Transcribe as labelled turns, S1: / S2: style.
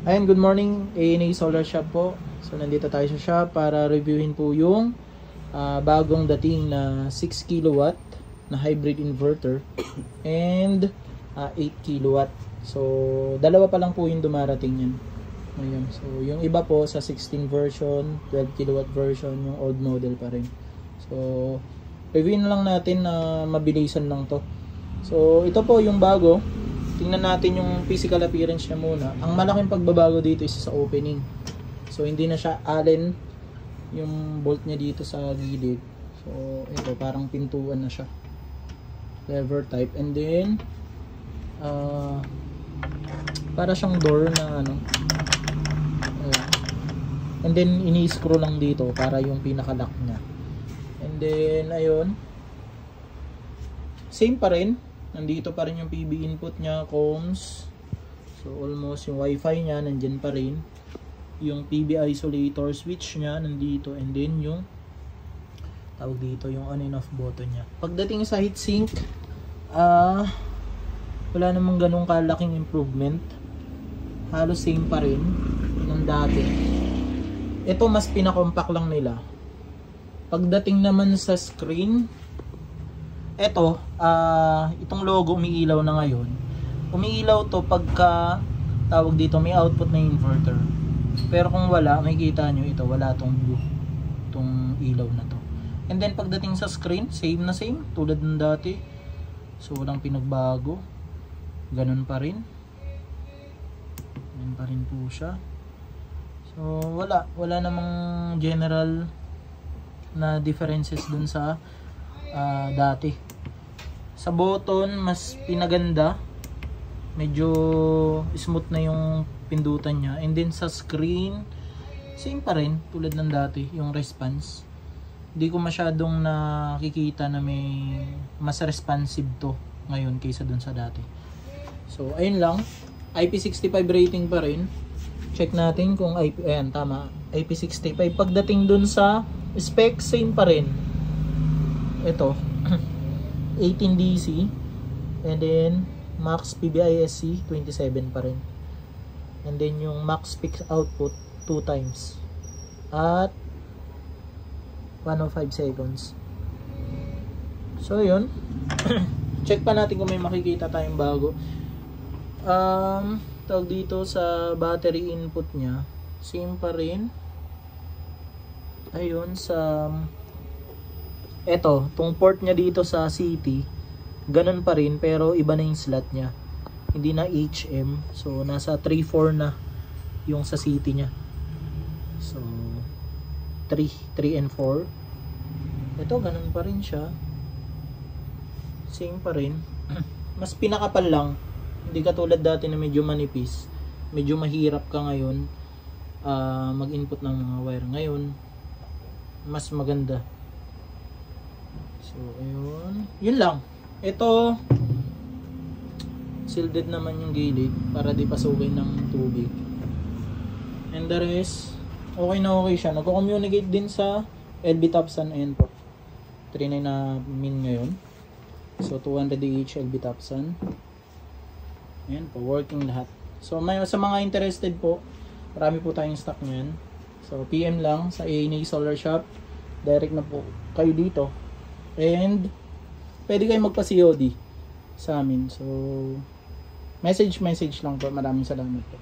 S1: Ayan, good morning, ANA Solar Shop po. So nandito tayo sa shop para reviewin po yung bagong dating na 6 kilowatt na hybrid inverter and 8 kilowatt. So dalawa pa lang po yung dumarating yan. Ayan. So yung iba po sa 16 version, 12 kilowatt version, yung old model pa rin. So reviewin na lang natin na mabilisan lang to. So ito po yung bago. Tingnan natin yung physical appearance niya muna. Ang malaking pagbabago dito is sa opening. So hindi na siya Allen yung bolt niya dito sa gilid. So ito parang pintuan na siya. Lever type. And then para siyang door na ano. And then ini-screw lang dito para yung pinaka-lock niya. And then ayun. Same pa rin. Nandito pa rin yung PB input niya, comms. So almost yung wifi niya nandiyan pa rin. Yung PB isolator switch niya nandito, and then yung tawag dito yung on and off button niya. Pagdating sa heatsink, wala namang ganung kalaking improvement. Halos same pa rin ng dati. Ito mas pinakompact lang nila. Pagdating naman sa screen, eto, itong logo umiilaw na ngayon. Umiilaw to pagka tawag dito may output na inverter. Pero kung wala, makikita nyo ito, wala tong blue, tong ilaw na to. And then pagdating sa screen, same na same, tulad ng dati. So walang pinagbago. Ganun pa rin. Ganun pa rin po siya. So wala namang general na differences dun sa dati. Sa button mas pinaganda, medyo smooth na yung pindutan niya. And then sa screen same pa rin tulad ng dati yung response. Hindi ko masyadong nakikita na may mas responsive to ngayon kaysa dun sa dati. So ayun lang, IP65 rating pa rin. Check natin kung ayan tama, IP65. Pagdating dun sa spec same pa rin. Ito 18 DC, and then max PBISC 27 pa rin, and then yung max peak output 2 times at 105 seconds. So yun. Check pa natin kung may makikita tayong bago. Tawag dito sa battery input nya same pa rin. Ayun, sa eto, tong port niya dito sa CT, ganun pa rin pero iba na yung slot niya. Hindi na HM. So nasa 3.4 na yung sa CT niya. So 3 and 4. Ito ganun pa rin siya. Same pa rin. Mas pinakapal lang. Hindi katulad dati na medyo manipis. Medyo mahirap ka ngayon mag-input ng mga wire. Ngayon mas maganda. So, ayun. Yun lang. Ito, shielded naman yung gilid para di pasukin ng tubig. And the rest, okay na okay siya. Nagko-communicate din sa LB Topson. Ayan po. 3.9 na min ngayon. So, 200 LB Topson. Ayan po. Working lahat. So, sa mga interested po, marami po tayong stock nyan. So, PM lang sa ANA Solar Shop. Direct na po kayo dito. And pwede kayong magpa-COD sa amin. So message lang po. Maraming salamat po.